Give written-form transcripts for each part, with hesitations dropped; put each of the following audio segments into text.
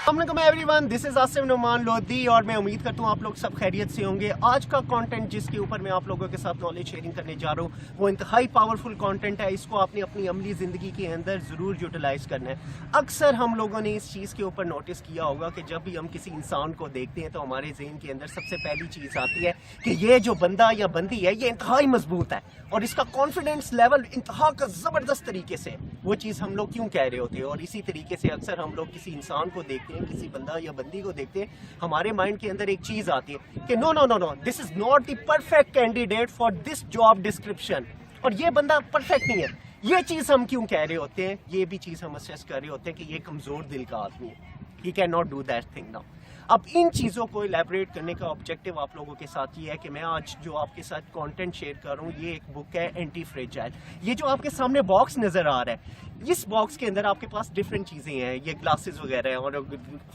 अस्सलामुअलैकुम everyone, this is Asif Numan Lodhi और मैं उम्मीद करता हूँ आप लोग सब खैरियत से होंगे। आज का कंटेंट जिसके ऊपर मैं आप लोगों के साथ नॉलेज शेयरिंग करने जा रहा हूँ वो इंतहाई पावरफुल कंटेंट है। इसको आपने अपनी अमली ज़िंदगी के अंदर ज़रूर यूटिलाइज करना है। अक्सर हम लोगों ने इस चीज़ के ऊपर नोटिस किया होगा कि जब भी हम किसी इंसान को देखते हैं तो हमारे ज़हन के अंदर सबसे पहली चीज़ आती है कि ये जो बंदा या बंदी है ये इंतहाई मजबूत है और इसका कॉन्फिडेंस लेवल इंतहा का ज़बरदस्त तरीके से। वो चीज़ हम लोग क्यों कह रहे होते हैं? और इसी तरीके से अक्सर हम लोग किसी इंसान को देखते हैं, किसी बंदा या बंदी को देखते हैं, हमारे माइंड के अंदर एक चीज़ आती है कि no no no no, this is not the perfect candidate for this job description, और ये बंदा परफेक्ट नहीं है। ये चीज़ हम क्यों कह रहे होते हैं? ये भी चीज़ हम असेस कर रहे होते हैं कि ये कमज़ोर दिल का आदमी है, he can not do that thing now. अब इन चीज़ों को इलेबरेट करने का ऑब्जेक्टिव आप लोगों के साथ ये है कि मैं आज जो आपके साथ कंटेंट शेयर कर रहा हूँ ये एक बुक है एंटी फ्रेजाइल। ये जो आपके सामने बॉक्स नज़र आ रहा है, इस बॉक्स के अंदर आपके पास डिफरेंट चीज़ें हैं, ये ग्लासेस वगैरह हैं। और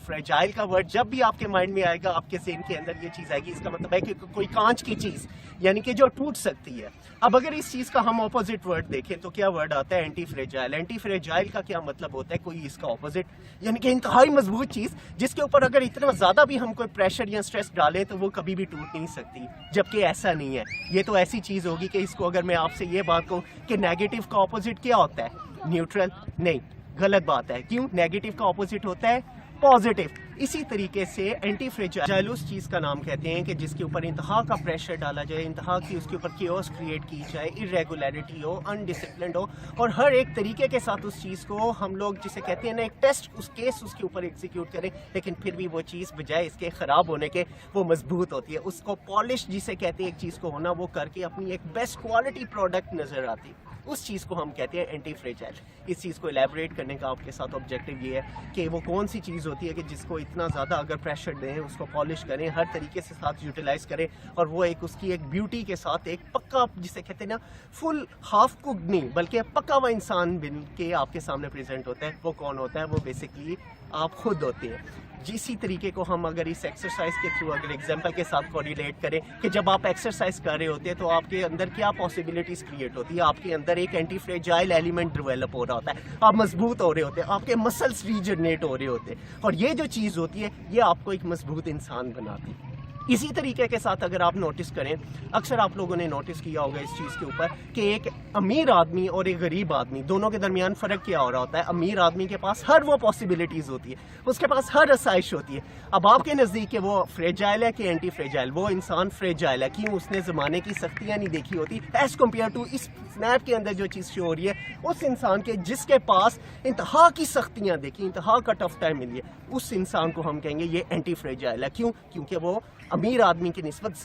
फ्रेजाइल का वर्ड जब भी आपके माइंड में आएगा, आपके ज़हन के अंदर ये चीज़ आएगी, इसका मतलब है कि कोई कांच की चीज़ यानी कि जो टूट सकती है। अब अगर इस चीज़ का हम ऑपोजिट वर्ड देखें तो क्या वर्ड आता है? Anti fragile. एंटी फ्रेजाइल का क्या मतलब होता है? कोई इसका ऑपोजिट, यानी कि इंतहाई मजबूत चीज़ जिसके ऊपर अगर इतना ज़्यादा भी हम कोई प्रेशर या स्ट्रेस डालें तो वो कभी भी टूट नहीं सकती। जबकि ऐसा नहीं है। ये तो ऐसी चीज़ होगी कि इसको अगर मैं आपसे ये बात कहूँ कि नेगेटिव का ऑपोजिट क्या होता है? न्यूट्रल? नहीं, गलत बात है। क्यों? नेगेटिव का ऑपोजिट होता है पॉजिटिव। इसी तरीके से एंटी फ्रेजाइल उस चीज़ का नाम कहते हैं कि जिसके ऊपर इंतहा का प्रेशर डाला जाए, इंतहा की उसके ऊपर केओस क्रिएट की जाए, इरेगुलरिटी हो, अनडिसिप्लिन हो, और हर एक तरीके के साथ उस चीज़ को हम लोग जिसे कहते हैं ना एक टेस्ट, उस केस उसके ऊपर एग्जीक्यूट करें, लेकिन फिर भी वो चीज़ बजाय इसके ख़राब होने के वो मजबूत होती है। उसको पॉलिश जिसे कहते हैं एक चीज़ को होना, वो करके अपनी एक बेस्ट क्वालिटी प्रोडक्ट नज़र आती है। उस चीज़ को हम कहते हैं एंटी फ्रेजाइल। इस चीज़ को एलैबोरेट करने का आपके साथ ऑब्जेक्टिव ये है कि वो कौन सी चीज़ होती है कि जिसको इतना ज़्यादा अगर प्रेशर दें, उसको पॉलिश करें, हर तरीके से साथ यूटिलाइज करें, और वो एक उसकी एक ब्यूटी के साथ एक पक्का जिसे कहते हैं ना फुल हाफ कुक नहीं बल्कि पक्का हुआ इंसान बन के आपके सामने प्रेजेंट होता है। वो कौन होता है? वो बेसिकली आप खुद होते हैं। जिसी तरीके को हम अगर इस एक्सरसाइज के थ्रू अगर एग्जांपल के साथ कोरिलेट करें कि जब आप एक्सरसाइज कर रहे होते हैं तो आपके अंदर क्या पॉसिबिलिटीज़ क्रिएट होती है? आपके अंदर एक एंटी फ्रेजाइल एलिमेंट डेवलप हो रहा होता है, आप मजबूत हो रहे होते हैं, आपके मसल्स रीजनरेट हो रहे होते हैं, और ये जो चीज़ होती है ये आपको एक मजबूत इंसान बनाती है। इसी तरीके के साथ अगर आप नोटिस करें, अक्सर आप लोगों ने नोटिस किया होगा इस चीज़ के ऊपर कि एक अमीर आदमी और एक गरीब आदमी दोनों के दरमियान फ़र्क क्या हो रहा होता है? अमीर आदमी के पास हर वो पॉसिबिलिटीज़ होती है, उसके पास हर आसाइश होती है। अब आपके नज़दीक के वो फ्रेजाइल है कि एंटी फ्रेजाइल? वो इंसान फ्रेजाइल है। क्यों? उसने ज़माने की सख्तियाँ नहीं देखी होती एज़ कम्पेयर टू इस स्नैप के अंदर जो चीज़ शो हो रही है उस इंसान के जिसके पास इंतहा की सख्तियाँ देखी, इंतहा का टफ टाइम मिली है, उस इंसान को हम कहेंगे ये एंटी फ्रेजाइल है। क्यों? क्योंकि वो अमीर आदमी की निस्बत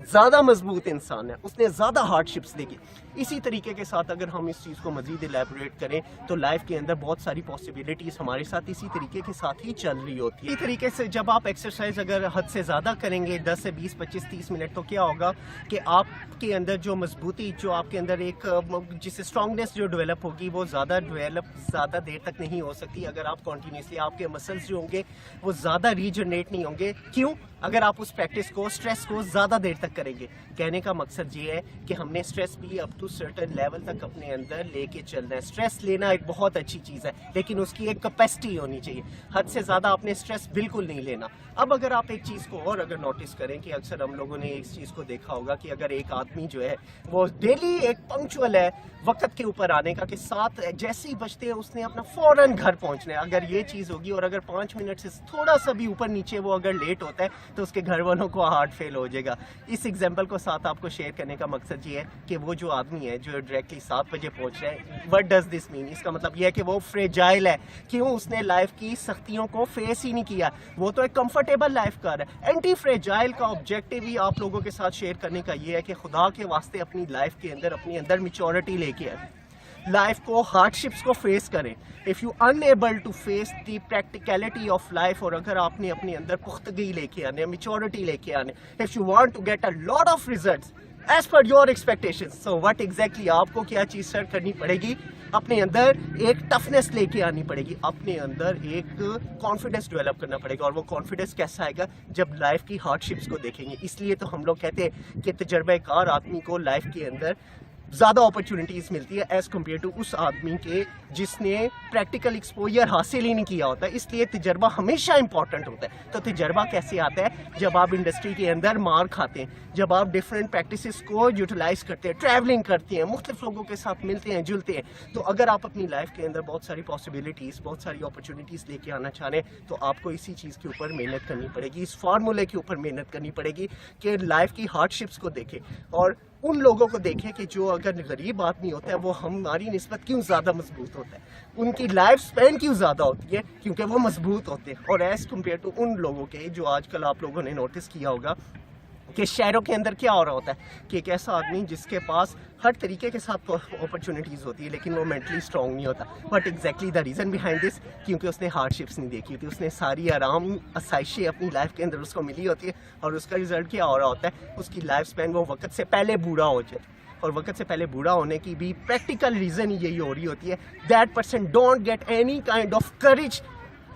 ज़्यादा मजबूत इंसान है, उसने ज़्यादा हार्डशिप्स देखी। इसी तरीके के साथ अगर हम इस चीज़ को मज़ीद एलैबोरेट करें तो लाइफ के अंदर बहुत सारी पॉसिबिलिटीज़ हमारे साथ इसी तरीके के साथ ही चल रही होती है। इसी तरीके से जब आप एक्सरसाइज अगर हद से ज़्यादा करेंगे 10 से 20, 25, 30 मिनट, तो क्या होगा कि आपके अंदर जो मजबूती, जो आपके अंदर एक जिससे स्ट्रांगनेस जो डेवलप होगी वो ज़्यादा देर तक नहीं हो सकती अगर आप कॉन्टीन्यूसली, आपके मसल्स जो होंगे वो ज़्यादा रीजनरेट नहीं होंगे। क्यों? अगर आप उस प्रैक्टिस को, स्ट्रेस को ज़्यादा देर तक करेंगे। कहने का मकसद ये है कि हमने स्ट्रेस भी अप टू सर्टेन लेवल तक अपने अंदर लेके चलना है। स्ट्रेस लेना एक बहुत अच्छी चीज़ है, लेकिन उसकी एक कैपेसिटी होनी चाहिए। हद से ज़्यादा आपने स्ट्रेस बिल्कुल नहीं लेना। अब अगर आप एक चीज़ को और अगर नोटिस करें कि अक्सर हम लोगों ने इस चीज़ को देखा होगा कि अगर एक आदमी जो है वो डेली एक पंक्चुअल है वक्त के ऊपर आने का, कि साथ जैसे ही बचते हैं उसने अपना फ़ौरन घर पहुंचना है, अगर ये चीज़ होगी, और अगर 5 मिनट से थोड़ा सा भी ऊपर नीचे वो अगर लेट होता है तो उसके घर वालों को हार्ट फेल हो जाएगा। इस एग्जाम्पल को साथ आपको शेयर करने का मकसद ये है कि वो जो आदमी है जो डायरेक्टली 7 बजे पहुंच रहा है, व्हाट डज दिस मीन? इसका मतलब ये है कि वो फ्रेजाइल है। क्यों? उसने लाइफ की सख्तियों को फेस ही नहीं किया, वो तो एक कंफर्टेबल लाइफ कर रहा है। एंटी फ्रेजाइल का ऑब्जेक्टिव ही आप लोगों के साथ शेयर करने का ये है कि खुदा के वास्ते अपनी लाइफ के अंदर अपने अंदर मैच्योरिटी लेके आए, लाइफ को, हार्डशिप्स को फेस करें। If you unable to face the practicality of life, और अगर आपने अपने अंदर पुख्तगी लेके आने, मैच्योरिटी लेके आने, if you want to get a lot of results as per your expectations, so what exactly आपको क्या चीज़ सर करनी पड़ेगी? अपने अंदर एक टफनेस लेके आनी पड़ेगी, अपने अंदर एक कॉन्फिडेंस डेवलप करना पड़ेगा। और वो कॉन्फिडेंस कैसा आएगा? जब लाइफ की हार्डशिप्स को देखेंगे। इसलिए तो हम लोग कहते हैं कि तजर्बेकार आदमी को लाइफ के अंदर ज़्यादा अपॉर्चुनिटीज़ मिलती है एज़ कम्पेयर टू उस आदमी के जिसने प्रैक्टिकल एक्सपोजर हासिल ही नहीं किया होता। इसलिए तजर्बा हमेशा इंपॉर्टेंट होता है। तो तजर्बा कैसे आता है? जब आप इंडस्ट्री के अंदर मार खाते हैं, जब आप डिफरेंट प्रैक्टिसेस को यूटिलाइज करते हैं, ट्रैवलिंग करते हैं, मुख्तलिफ लोगों के साथ मिलते हैं, जुलते हैं। तो अगर आप अपनी लाइफ के अंदर बहुत सारी पॉसिबिलिटीज़, बहुत सारी अपॉर्चुनिटीज़ लेके आना चाह रहे हैं, तो आपको इसी चीज़ के ऊपर मेहनत करनी पड़ेगी, इस फार्मूले के ऊपर मेहनत करनी पड़ेगी कि लाइफ की हार्डशिप्स को देखें और उन लोगों को देखें कि जो अगर गरीब आदमी होता है वो हमारी निस्बत क्यों ज़्यादा मजबूत होता है, उनकी लाइफ स्पैन क्यों ज़्यादा होती है, क्योंकि वो मजबूत होते हैं। और एज़ कम्पेयर टू उन लोगों के जो आजकल आप लोगों ने नोटिस किया होगा कि शहरों के अंदर क्या हो रहा होता है कि एक ऐसा आदमी जिसके पास हर तरीके के साथ अपॉर्चुनिटीज़ होती है लेकिन वो मेंटली स्ट्रॉन्ग नहीं होता। But exactly the reason behind this, क्योंकि उसने हार्डशिप्स नहीं देखी होती, उसने सारी आराम आसाइशें अपनी लाइफ के अंदर उसको मिली होती है और उसका रिजल्ट क्या हो रहा होता है, उसकी लाइफ स्पैन वो वक्त से पहले बूढ़ा हो जाए। और वक्त से पहले बूढ़ा होने की भी प्रैक्टिकल रीज़न यही हो रही होती है, that person don't get any kind of courage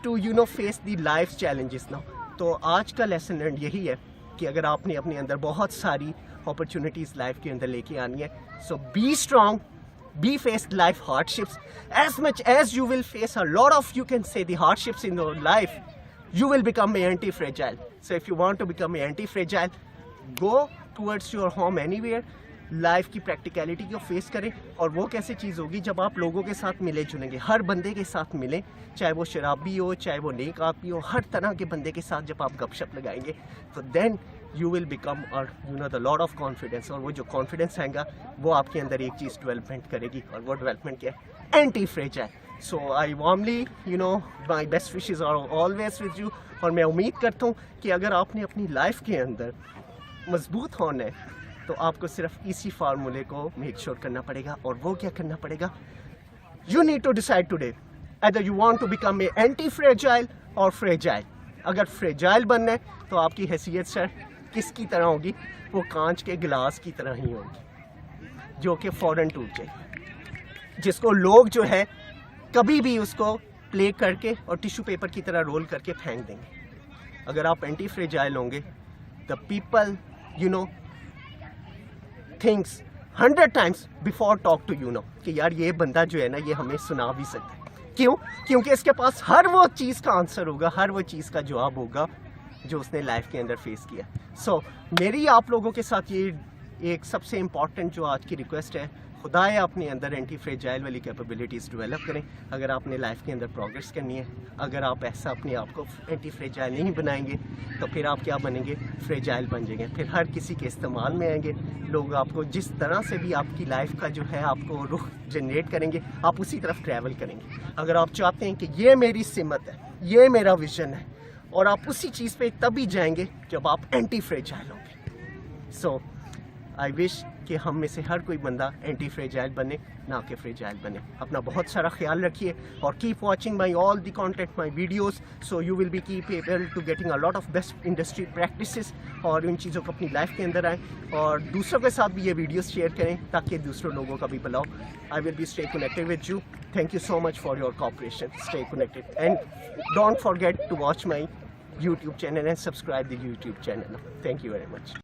to face the life challenges now. तो आज का लेसन लर्न यही है कि अगर आपने अपने अंदर बहुत सारी अपॉर्चुनिटीज़ लाइफ के अंदर लेके आनी है, so be strong, be face life hardships as much as you will face a lot of, you can say, the hardships in your life, you will become anti-fragile. So if you want to become anti-fragile, go towards your home anywhere, life की practicality को face करें। और वो कैसे चीज़ होगी जब आप लोगों के साथ मिले जुलेंगे, हर बंदे के साथ मिलें, चाहे वो शराबी हो, चाहे वो नेक आदमी हो, हर तरह के बंदे के साथ जब आप गपशप लगाएंगे तो देन यू विल बिकम और द लॉट ऑफ कॉन्फिडेंस। और वो जो कॉन्फिडेंस आएगा वो आपके अंदर एक चीज़ डेवलपमेंट करेगी और वो डेवलपमेंट क्या है? Anti fragile. So I warmly my best wishes are always with you. और मैं उम्मीद करता हूँ कि अगर आपने अपनी लाइफ के अंदर मजबूत होना है तो आपको सिर्फ इसी फार्मूले को मेक श्योर करना पड़ेगा। और वो क्या करना पड़ेगा? You need to decide today either you want to become a anti fragile or fragile। अगर फ्रेजाइल बनना है तो आपकी हैसियत सर किसकी तरह होगी? वो कांच के गिलास की तरह ही होगी जो कि फौरन टूट जाए, जिसको लोग जो है कभी भी उसको प्ले करके और टिश्यू पेपर की तरह रोल करके फेंक देंगे। अगर आप एंटी फ्रेजाइल होंगे, the people things 100 times before talk to कि यार ये बंदा जो है ना ये हमें सुना भी सकता है। क्यों? क्योंकि इसके पास हर वो चीज़ का आंसर होगा, हर वो चीज़ का जवाब होगा जो उसने लाइफ के अंदर फेस किया। सो मेरी आप लोगों के साथ ये एक सबसे इम्पॉर्टेंट जो आज की रिक्वेस्ट है, खुदाए अपने अंदर एंटी फ्रेजाइल वाली कैपेबिलिटीज़ डेवलप करें अगर आपने लाइफ के अंदर प्रोग्रेस करनी है। अगर आप ऐसा अपने आप को एंटी फ्रेजाइल नहीं बनाएंगे तो फिर आप क्या बनेंगे? फ्रेजाइल बन जाएंगे। फिर हर किसी के इस्तेमाल में आएंगे, लोग आपको जिस तरह से भी आपकी लाइफ का जो है आपको रुख जनरेट करेंगे, आप उसी तरफ ट्रैवल करेंगे। अगर आप चाहते हैं कि ये मेरी सिमत है, ये मेरा विजन है, और आप उसी चीज़ पे तभी जाएंगे जब आप एंटी फ्रेजाइल होंगे। सो आई विश कि हम में से हर कोई बंदा एंटी फ्रेजाइल बने, ना कि फ्रेजाइल बने। अपना बहुत सारा ख्याल रखिए और keep watching my all the content, my videos, so you will be keep able to getting a lot of best industry practices और उन चीज़ों को अपनी लाइफ के अंदर आएँ और दूसरों के साथ भी ये वीडियोस शेयर करें ताकि दूसरों लोगों का भी भला हो। I will be stay connected with you. Thank you so much for your cooperation. Stay connected and don't forget to watch my YouTube channel and subscribe the YouTube channel. Thank you very much.